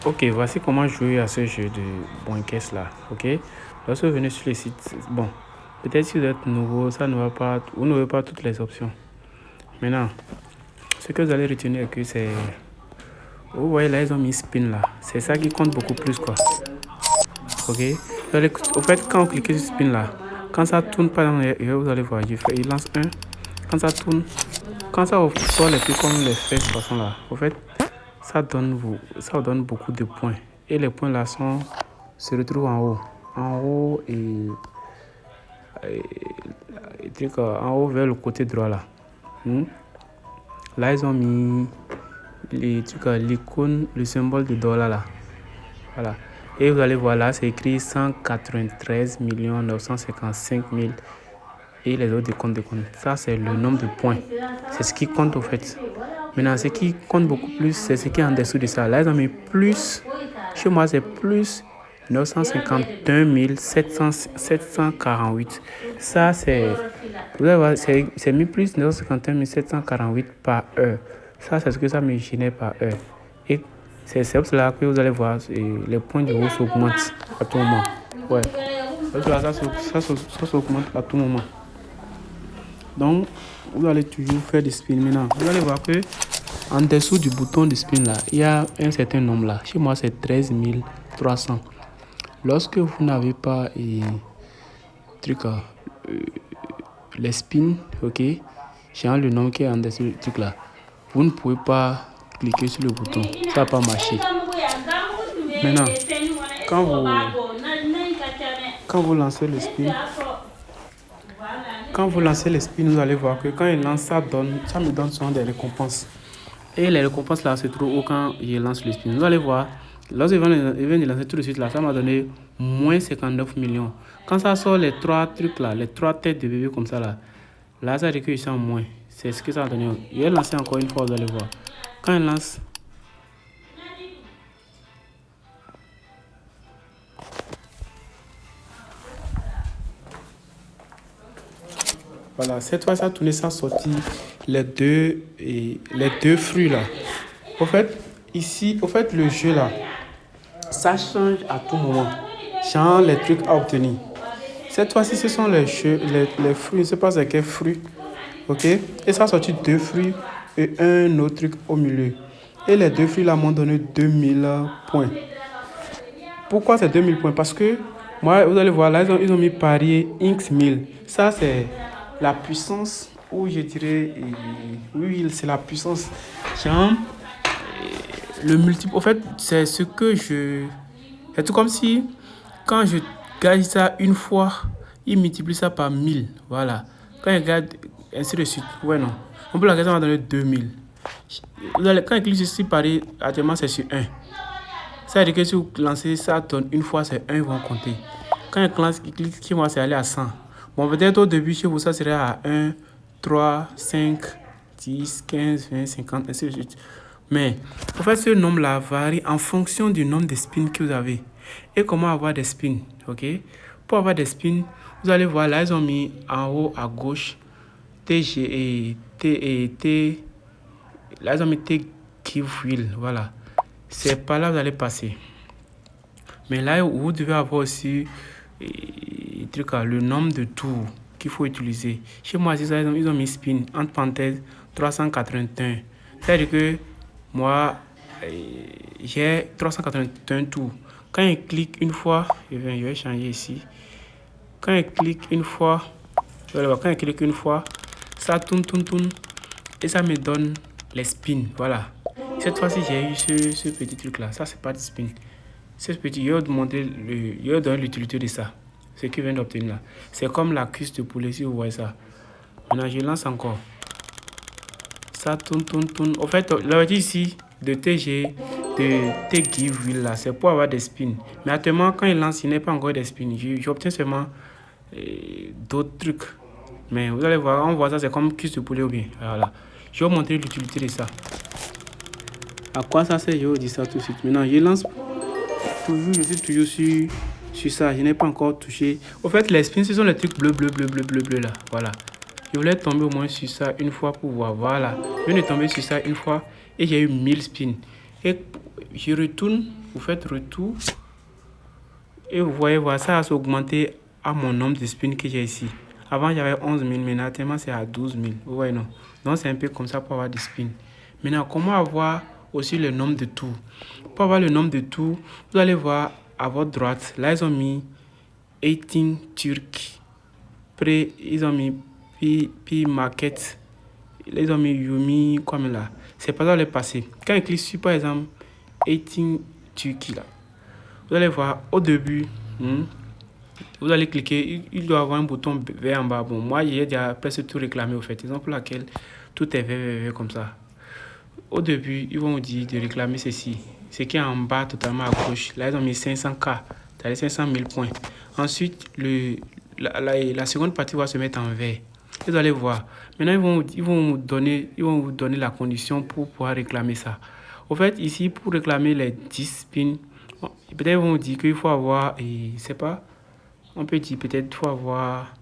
Ok, voici comment jouer à ce jeu de Boincaisse là. Ok, lorsque vous venez sur le site, bon, peut-être si vous êtes nouveau, ça ne va pas, vous n'aurez pas toutes les options. Maintenant, ce que vous allez retenir que c'est, vous voyez là, ils ont mis spin là. C'est ça qui compte beaucoup plus quoi. Ok, au fait, quand vous cliquez sur spin là, quand ça tourne, par exemple, vous allez voir, il lance un. Quand ça tourne, quand ça vous sort les trucs comme les fesses de façon là, au fait, ça vous donne beaucoup de points. Et les points là se retrouvent en haut. En haut en haut vers le côté droit là. Là, ils ont mis l'icône, le symbole de dollar là. Voilà. Et vous allez voir là, c'est écrit 193 955 000 et les autres comptes de compte. Ça, c'est le nombre de points. C'est ce qui compte au fait. Maintenant, ce qui compte beaucoup plus, c'est ce qui est en dessous de ça. Là, ils ont mis plus. Chez moi, c'est plus 951 748. Ça, c'est. Vous allez voir, c'est mis plus 951 748 par heure. Ça, c'est ce que ça me génère par heure. Et c'est pour cela que vous allez voir, les points de haut s'augmentent à tout moment. Ouais. Ça s'augmente à tout moment. Donc, vous allez toujours faire des spins. Maintenant, vous allez voir que en dessous du bouton de spin là, il y a un certain nombre là. Chez moi, c'est 13 300. Lorsque vous n'avez pas les spins, ok, j'ai le nom qui est en dessous du truc là, vous ne pouvez pas cliquer sur le bouton. Ça va pas marcher. Maintenant, quand vous lancez le spin, vous allez voir que quand il lance, ça me donne souvent des récompenses. Et les récompenses là se trouvent quand je lance le spin. Vous allez voir, lorsque je viens de lancer tout de suite là, ça m'a donné moins 59 millions. Quand ça sort les trois trucs là, les trois têtes de bébé comme ça là ça dit que je sens moins. C'est ce que ça a donné. Je vais lancer encore une fois, vous allez voir. Quand il lance, voilà, cette fois ça a tourné, ça a sorti les deux fruits là. Au fait, ici, le jeu là, ça change à tout moment. Genre les trucs à obtenir. Cette fois-ci, ce sont les fruits. Je ne sais pas c'est quel fruit. Ok? Et ça a sorti deux fruits et un autre truc au milieu. Et les deux fruits là m'ont donné 2000 points. Pourquoi c'est 2000 points? Parce que, moi, vous allez voir, là, ils ont mis parier X 1000. Ça, c'est la puissance, ou je dirais, oui, c'est la puissance. Genre, le multiple, en fait, c'est ce que c'est tout comme si, quand je gagne ça une fois, il multiplie ça par 1000. Voilà. Quand il gagne, ainsi de suite. Ouais, non. On peut la question va donner 2000. Quand il clique ici, pareil, actuellement, c'est sur 1. Ça veut dire que si vous lancez ça, donne une fois, c'est 1, ils vont compter. Quand il clique chez moi, c'est aller à 100. Bon, peut-être au début, chez vous, ça serait à 1, 3, 5, 10, 15, 20, 50, ainsi de suite. Mais, en fait, ce nombre-là varie en fonction du nombre de spins que vous avez. Et comment avoir des spins, ok? Pour avoir des spins, vous allez voir, là, ils ont mis en haut à gauche TG et T. Là, ils ont mis T Give Wheel, voilà. C'est par là que vous allez passer. Mais là, vous devez avoir aussi le nombre de tours qu'il faut utiliser. Chez moi, ils ont mis spin, entre parenthèses, 381. C'est-à-dire que moi, j'ai 381 tours. Quand il clique une fois, je vais changer ici. Quand il clique une fois, ça tourne. Et ça me donne les spins. Voilà. Cette fois-ci, j'ai eu ce petit truc-là. Ça, c'est pas de spin. Ce petit, je vais donner l'utilité de ça. Ce qu'il vient d'obtenir là. C'est comme la cuisse de poulet, si vous voyez ça. Maintenant, je lance encore. Ça tourne. En fait, l'objectif ici de TG, de T-Give Wheel là, c'est pour avoir des spins. Mais actuellement, quand il lance, il n'est pas encore des spins. J'obtiens seulement d'autres trucs. Mais vous allez voir, on voit ça, c'est comme cuisse de poulet ou bien. Voilà. Je vais vous montrer l'utilité de ça. À quoi ça sert? Je vais vous dire ça tout de suite. Maintenant, je lance. Je suis toujours sur ça. Je n'ai pas encore touché. Au fait, les spins, ce sont les trucs bleu là. Voilà. Je voulais tomber au moins sur ça une fois pour voir. Voilà. Je viens de tomber sur ça une fois et j'ai eu 1000 spins. Et je retourne, vous faites retour. Et vous voyez, voilà, ça a augmenté à mon nombre de spins que j'ai ici. Avant, j'avais 11 000, maintenant, actuellement, c'est à 12 000. Vous voyez, non? Donc, c'est un peu comme ça pour avoir des spins. Maintenant, comment avoir aussi le nombre de tours? Pour avoir le nombre de tours, vous allez voir à votre droite, là, ils ont mis 18 Turcs. Après, ils ont mis P Market. Ils ont mis Yumi, comme là. C'est pas dans le passé. Quand je clique sur, par exemple, 18 Turquie, là, vous allez voir au début, vous allez cliquer, il doit avoir un bouton vert en bas. Bon, moi, j'ai déjà presque tout réclamé au fait. Raison pour laquelle tout est vert comme ça. Au début, ils vont vous dire de réclamer ceci. Ce qui est en bas, totalement à gauche. Là, ils ont mis 500K, c'est-à-dire 500 000 points. Ensuite, la seconde partie va se mettre en vert. Vous allez voir. Maintenant, ils vont vous donner la condition pour pouvoir réclamer ça. Au fait, ici, pour réclamer les 10 spins, peut-être ils vont vous dire qu'il faut avoir, et c'est pas, on peut dire peut-être qu'il faut avoir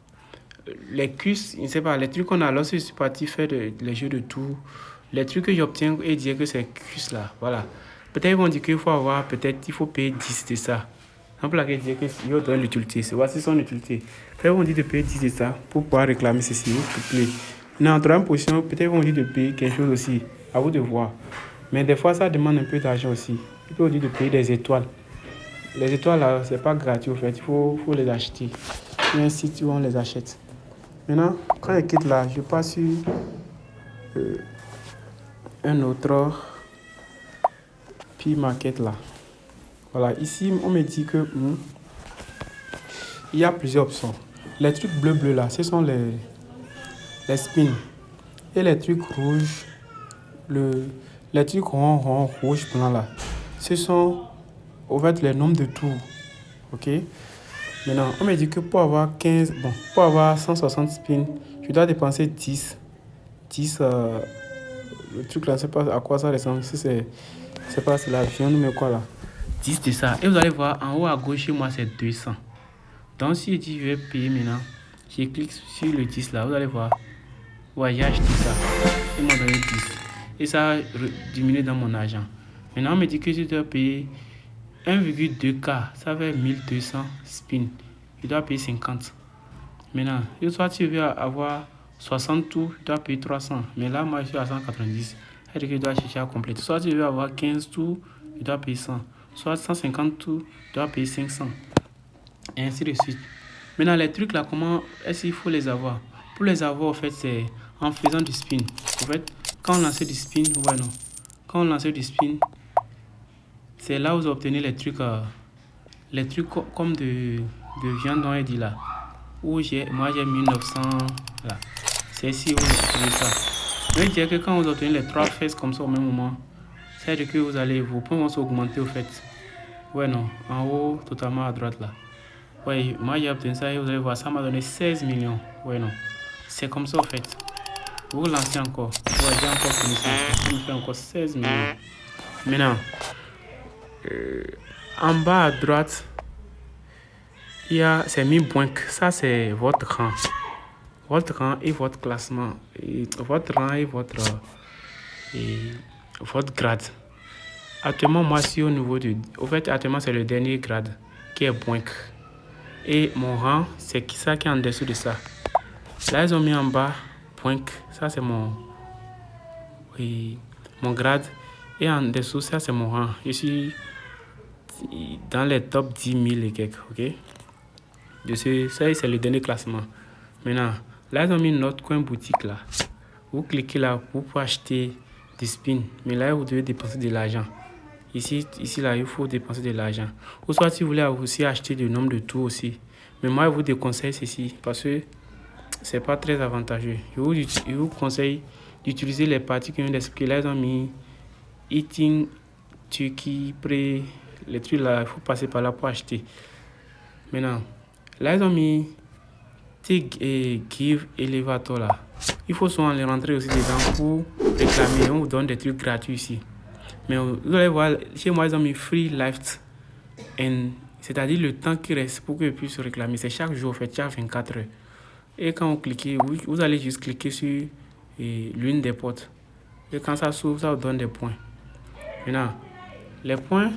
les cuisses, je ne sais pas, les trucs qu'on a lorsque je suis parti faire les jeux de tours, les trucs que j'obtiens et dire que c'est cuisses là, voilà. Peut-être ils vont dire qu'il faut avoir, peut-être il faut payer 10 de ça. En plus, ils disent qu'il y a l'utilité, voici son utilité. Peut-être ils vont dire de payer 10 de ça pour pouvoir réclamer ceci, s'il vous plaît. Mais en troisième position, peut-être ils vont dire de payer quelque chose aussi, à vous de voir. Mais des fois, ça demande un peu d'argent aussi. Ils peuvent dire de payer des étoiles. Les étoiles là, c'est pas gratuit au fait, il faut les acheter. Il y a un site où on les achète. Maintenant, quand je quitte là, je passe sur un autre P-Market là. Voilà, ici, on me dit que il y a plusieurs options. Les trucs bleu là, ce sont les spins. Et les trucs rouges, les trucs rond, rouge, blanc là, ce sont au fait les nombres de tours. Ok? Maintenant, on me dit que pour avoir 160 spins, je dois dépenser 10. Le truc là, je ne sais pas à quoi ça ressemble. Si c'est pas c'est la viande mais quoi là. 10 de ça. Et vous allez voir en haut à gauche, chez moi, c'est 200. Donc, si je dis je vais payer maintenant, je clique sur le 10 là, vous allez voir. Ouais, j'ai acheté ça. Ils m'ont donné 10. Et ça a diminué dans mon argent. Maintenant, on me dit que je dois payer 1,2K. Ça fait 1200 spins. Je dois payer 50. Maintenant, soit tu veux avoir 60 tours, tu dois payer 300. Mais là, moi, je suis à 190. C'est-à-dire que je dois chercher à compléter. Soit tu veux avoir 15 tours, tu dois payer 100. Soit 150 tours, tu dois payer 500. Et ainsi de suite. Maintenant, les trucs là, comment est-ce qu'il faut les avoir? Pour les avoir, en fait, c'est en faisant du spin. En fait, quand on lance du spin, ouais, non. Quand on lance du spin, c'est là où vous obtenez les trucs comme de viande, on a dit là. Où moi j'ai 1900 là. C'est ici où vous trouvez ça. Je veux dire que quand vous obtenez les 3 fesses comme ça au même moment, c'est-à-dire que vos points vont s'augmenter au fait. Ouais, non, en haut, totalement à droite là. Ouais, moi j'ai obtenu ça et vous allez voir, ça m'a donné 16 millions. Ouais, non, c'est comme ça au fait. Vous lancez encore. Ouais, j'ai encore obtenu ça. Ça me fait encore 16 millions. Maintenant, en bas à droite, il y a, c'est mis point. Ça, c'est votre rang. Votre rang et votre classement. Votre rang et votre grade. Actuellement, moi, je suis au niveau du... Au fait, actuellement, c'est le dernier grade qui est point. Et mon rang, c'est ça qui est en dessous de ça. Là, ils ont mis en bas point. Ça, c'est mon grade. Et en dessous, ça, c'est mon rang. Je suis dans les top 10 000 et quelques, ok? Ça, c'est le dernier classement. Maintenant, là, ils ont mis notre coin boutique là. Vous cliquez là pour acheter des spins. Mais là, vous devez dépenser de l'argent. Ici, là, il faut dépenser de l'argent. Ou soit, si vous voulez aussi acheter le nombre de tours aussi. Mais moi, je vous déconseille ceci parce que c'est pas très avantageux. Je vous conseille d'utiliser les parties que je viens d'expliquer. Là, ils ont mis Eating, Turkey, Pré, les trucs là, il faut passer par là pour acheter. Maintenant, là, ils ont mis Tig et Give Elevator là. Il faut souvent les rentrer aussi dedans pour réclamer. On vous donne des trucs gratuits ici. Mais vous allez voir, chez moi, ils ont mis Free Life. C'est-à-dire le temps qui reste pour que je puisse réclamer. C'est chaque jour, en fait, chaque 24 heures. Et quand vous cliquez, vous allez juste cliquer sur l'une des portes. Et quand ça s'ouvre, ça vous donne des points. Maintenant, Les points